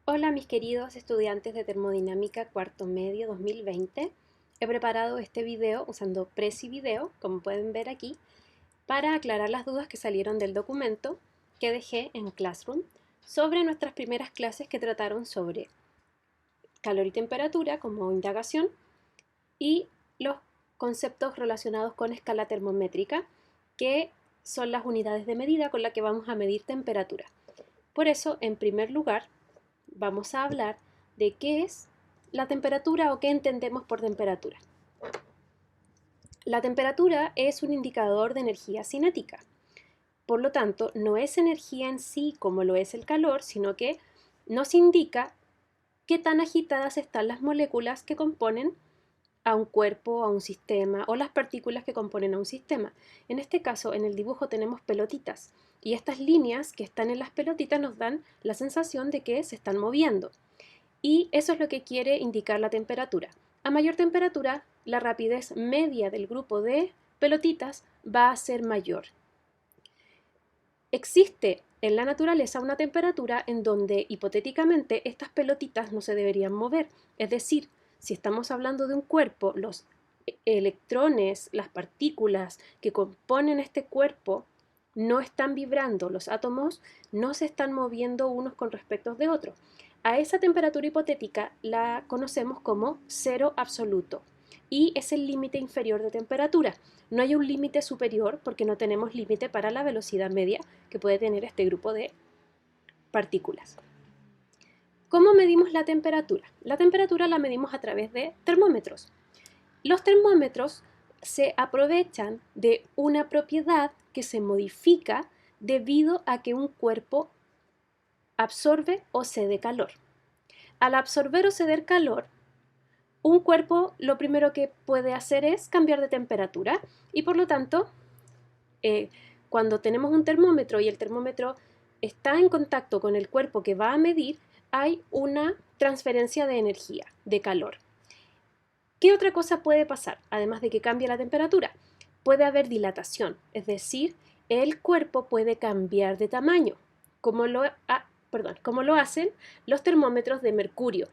Hola mis queridos estudiantes de Termodinámica cuarto medio 2020. He preparado este video usando Prezi Video, como pueden ver aquí, para aclarar las dudas que salieron del documento que dejé en Classroom sobre nuestras primeras clases que trataron sobre calor y temperatura como indagación y los conceptos relacionados con escala termométrica, que son las unidades de medida con las que vamos a medir temperatura. Por eso, en primer lugar, vamos a hablar de qué es la temperatura o qué entendemos por temperatura. La temperatura es un indicador de energía cinética. Por lo tanto, no es energía en sí como lo es el calor, sino que nos indica qué tan agitadas están las moléculas que componen a un cuerpo, a un sistema, o las partículas que componen a un sistema. En este caso, en el dibujo tenemos pelotitas, y estas líneas que están en las pelotitas nos dan la sensación de que se están moviendo. Y eso es lo que quiere indicar la temperatura. A mayor temperatura, la rapidez media del grupo de pelotitas va a ser mayor. Existe en la naturaleza una temperatura en donde hipotéticamente estas pelotitas no se deberían mover. Es decir, si estamos hablando de un cuerpo, los electrones, las partículas que componen este cuerpo no están vibrando, los átomos no se están moviendo unos con respecto de otros. A esa temperatura hipotética la conocemos como cero absoluto y es el límite inferior de temperatura. No hay un límite superior porque no tenemos límite para la velocidad media que puede tener este grupo de partículas. ¿Cómo medimos la temperatura? La temperatura la medimos a través de termómetros. Los termómetros se aprovechan de una propiedad que se modifica debido a que un cuerpo absorbe o cede calor. Al absorber o ceder calor, un cuerpo lo primero que puede hacer es cambiar de temperatura y por lo tanto, cuando tenemos un termómetro y el termómetro está en contacto con el cuerpo que va a medir, hay una transferencia de energía, de calor. ¿Qué otra cosa puede pasar, además de que cambie la temperatura? Puede haber dilatación, es decir, el cuerpo puede cambiar de tamaño, como lo hacen los termómetros de mercurio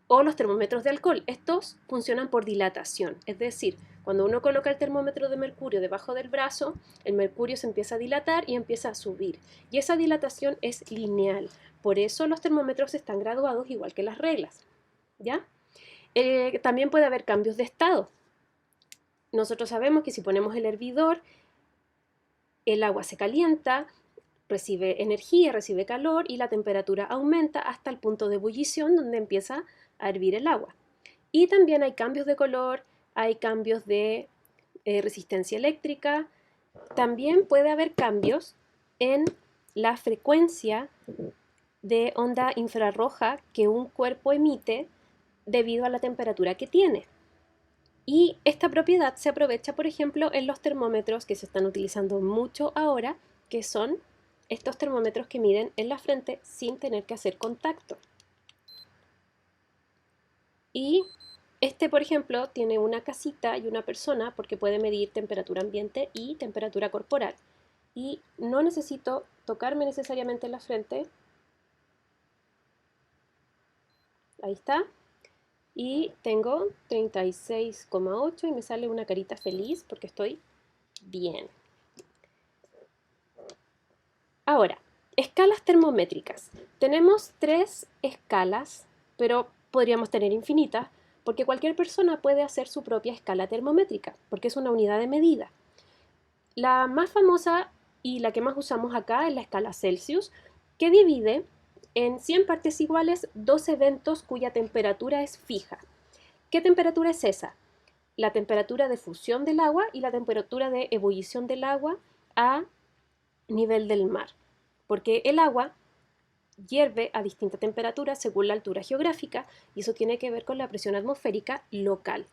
o los termómetros de alcohol. Estos funcionan por dilatación, es decir, cuando uno coloca el termómetro de mercurio debajo del brazo, el mercurio se empieza a dilatar y empieza a subir. Y esa dilatación es lineal. Por eso los termómetros están graduados igual que las reglas. ¿Ya? También puede haber cambios de estado. Nosotros sabemos que si ponemos el hervidor, el agua se calienta, recibe energía, recibe calor y la temperatura aumenta hasta el punto de ebullición donde empieza a hervir el agua. Y también hay cambios de color, hay cambios de resistencia eléctrica. También puede haber cambios en la frecuencia de onda infrarroja que un cuerpo emite debido a la temperatura que tiene. Y esta propiedad se aprovecha, por ejemplo, en los termómetros que se están utilizando mucho ahora, que son estos termómetros que miden en la frente sin tener que hacer contacto. Y este, por ejemplo, tiene una casita y una persona porque puede medir temperatura ambiente y temperatura corporal. Y no necesito tocarme necesariamente en la frente. Ahí está. Y tengo 36,8 y me sale una carita feliz porque estoy bien. Ahora, escalas termométricas. Tenemos 3 escalas, pero podríamos tener infinitas, porque cualquier persona puede hacer su propia escala termométrica, porque es una unidad de medida. La más famosa y la que más usamos acá es la escala Celsius, que divide en 100 partes iguales dos eventos cuya temperatura es fija. ¿Qué temperatura es esa? La temperatura de fusión del agua y la temperatura de ebullición del agua a nivel del mar, porque el agua hierve a distinta temperatura según la altura geográfica y eso tiene que ver con la presión atmosférica local.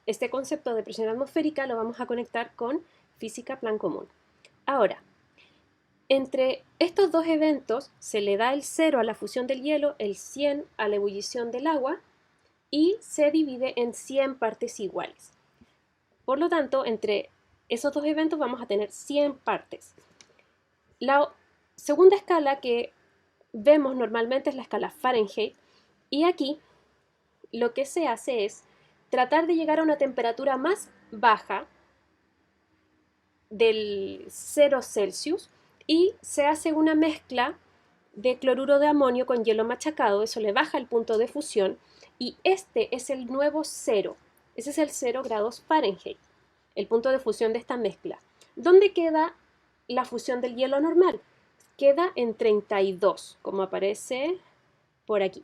Este concepto de presión atmosférica lo vamos a conectar con física plan común. Ahora, entre estos dos eventos se le da el 0 a la fusión del hielo, el 100 a la ebullición del agua y se divide en 100 partes iguales. Por lo tanto, entre esos dos eventos vamos a tener 100 partes. La segunda escala que vemos normalmente es la escala Fahrenheit, y aquí lo que se hace es tratar de llegar a una temperatura más baja del 0 Celsius y se hace una mezcla de cloruro de amonio con hielo machacado, eso le baja el punto de fusión y este es el nuevo cero, ese es el 0 grados Fahrenheit, el punto de fusión de esta mezcla. ¿Dónde queda la fusión del hielo normal? Queda en 32, como aparece por aquí.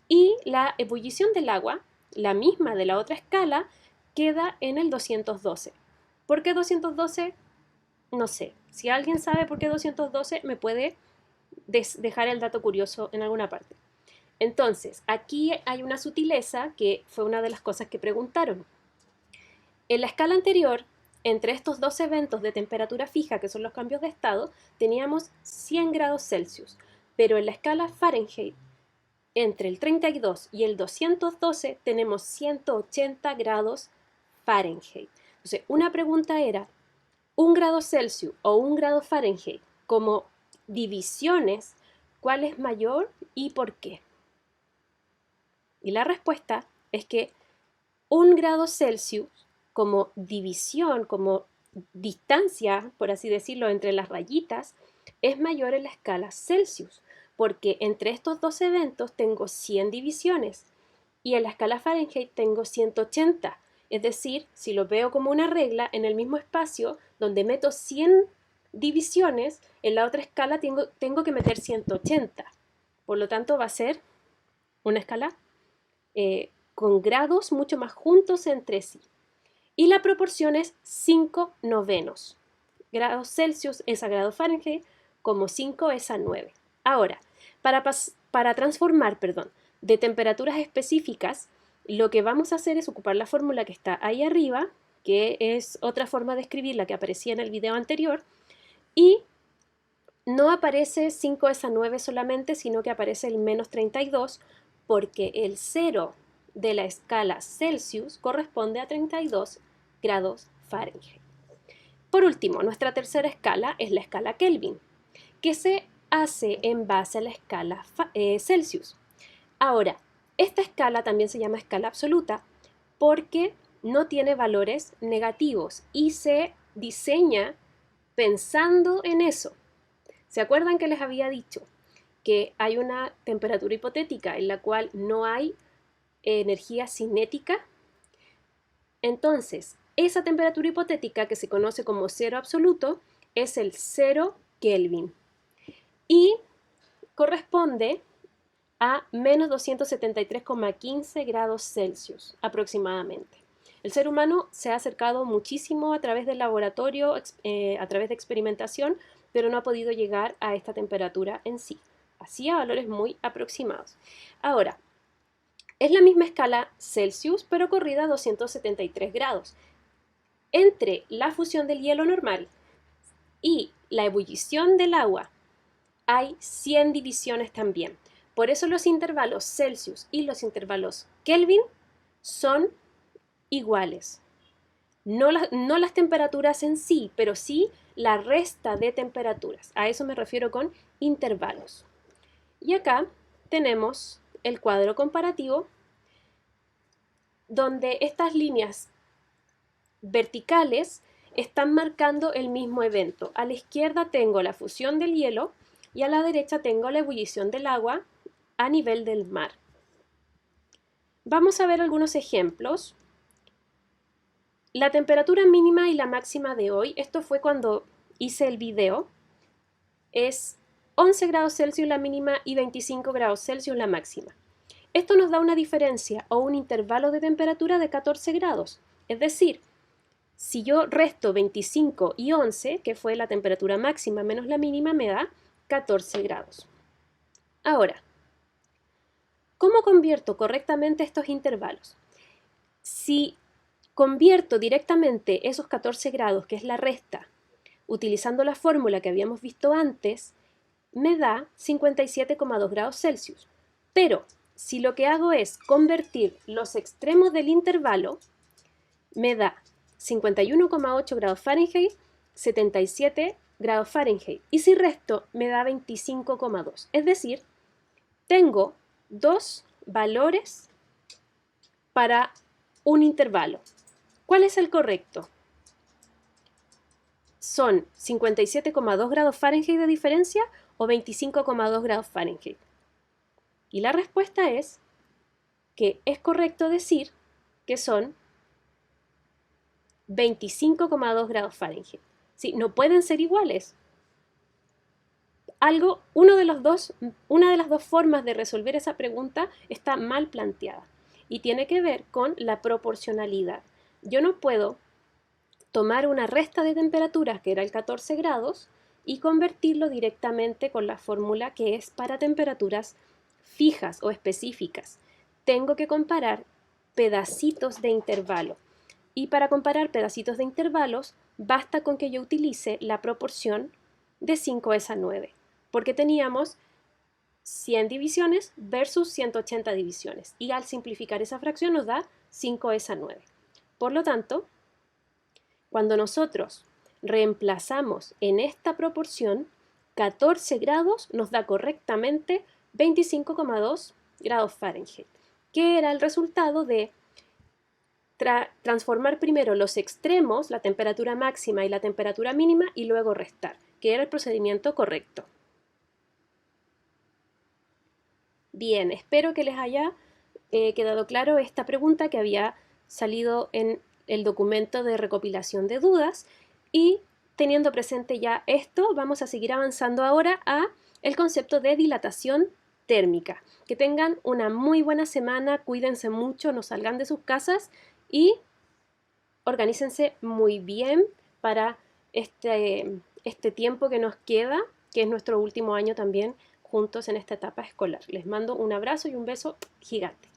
Y la ebullición del agua, la misma de la otra escala, queda en el 212. ¿Por qué 212? No sé. Si alguien sabe por qué 212, me puede dejar el dato curioso en alguna parte. Entonces, aquí hay una sutileza que fue una de las cosas que preguntaron. En la escala anterior, entre estos dos eventos de temperatura fija, que son los cambios de estado, teníamos 100 grados Celsius, pero en la escala Fahrenheit, entre el 32 y el 212 tenemos 180 grados Fahrenheit. Entonces, una pregunta era, ¿1 grado Celsius o 1 grado Fahrenheit como divisiones, cuál es mayor y por qué? Y la respuesta es que 1 grado Celsius como división, como distancia, por así decirlo, entre las rayitas, es mayor en la escala Celsius, porque entre estos dos eventos tengo 100 divisiones y en la escala Fahrenheit tengo 180. Es decir, si lo veo como una regla, en el mismo espacio donde meto 100 divisiones, en la otra escala tengo que meter 180. Por lo tanto, va a ser una escala con grados mucho más juntos entre sí. Y la proporción es 5 novenos. Grados Celsius es a grados Fahrenheit, como 5 es a 9. Ahora, para transformar, de temperaturas específicas, lo que vamos a hacer es ocupar la fórmula que está ahí arriba, que es otra forma de escribir la que aparecía en el video anterior, y no aparece 5 es a 9 solamente, sino que aparece el menos 32, porque el 0 de la escala Celsius corresponde a 32 grados Fahrenheit. Por último, nuestra tercera escala es la escala Kelvin, que se hace en base a la escala Celsius. Ahora, esta escala también se llama escala absoluta porque no tiene valores negativos y se diseña pensando en eso. ¿Se acuerdan que les había dicho que hay una temperatura hipotética en la cual no hay energía cinética? Entonces, esa temperatura hipotética que se conoce como cero absoluto es el 0 Kelvin y corresponde a menos 273,15 grados Celsius aproximadamente. El ser humano se ha acercado muchísimo a través del laboratorio, a través de experimentación, pero no ha podido llegar a esta temperatura en sí, así a valores muy aproximados. Ahora, es la misma escala Celsius, pero corrida a 273 grados. Entre la fusión del hielo normal y la ebullición del agua hay 100 divisiones también. Por eso los intervalos Celsius y los intervalos Kelvin son iguales. No las temperaturas en sí, pero sí la resta de temperaturas. A eso me refiero con intervalos. Y acá tenemos el cuadro comparativo donde estas líneas verticales están marcando el mismo evento. A la izquierda tengo la fusión del hielo y a la derecha tengo la ebullición del agua a nivel del mar. Vamos a ver algunos ejemplos. La temperatura mínima y la máxima de hoy, esto fue cuando hice el video, es 11 grados Celsius la mínima y 25 grados Celsius la máxima. Esto nos da una diferencia o un intervalo de temperatura de 14 grados. Es decir, si yo resto 25 y 11, que fue la temperatura máxima menos la mínima, me da 14 grados. Ahora, ¿cómo convierto correctamente estos intervalos? Si convierto directamente esos 14 grados, que es la resta, utilizando la fórmula que habíamos visto antes, me da 57,2 grados Celsius. Pero si lo que hago es convertir los extremos del intervalo, me da 51,8 grados Fahrenheit, 77 grados Fahrenheit. Y si resto, me da 25,2. Es decir, tengo dos valores para un intervalo. ¿Cuál es el correcto? ¿Son 57,2 grados Fahrenheit de diferencia o 25,2 grados Fahrenheit? Y la respuesta es que es correcto decir que son 25,2 grados Fahrenheit. ¿Sí? No pueden ser iguales. Una de las dos formas de resolver esa pregunta está mal planteada y tiene que ver con la proporcionalidad. Yo no puedo tomar una resta de temperaturas, que era el 14 grados, y convertirlo directamente con la fórmula que es para temperaturas fijas o específicas. Tengo que comparar pedacitos de intervalo. Y para comparar pedacitos de intervalos, basta con que yo utilice la proporción de 5es a 9, porque teníamos 100 divisiones versus 180 divisiones. Y al simplificar esa fracción nos da 5es a 9. Por lo tanto, cuando nosotros reemplazamos en esta proporción, 14 grados nos da correctamente 25,2 grados Fahrenheit, que era el resultado de transformar primero los extremos, la temperatura máxima y la temperatura mínima, y luego restar, que era el procedimiento correcto. Bien, espero que les haya quedado claro esta pregunta que había salido en el documento de recopilación de dudas, y teniendo presente ya esto, vamos a seguir avanzando ahora a el concepto de dilatación térmica. Que tengan una muy buena semana, cuídense mucho, no salgan de sus casas y organícense muy bien para este tiempo que nos queda, que es nuestro último año también juntos en esta etapa escolar. Les mando un abrazo y un beso gigante.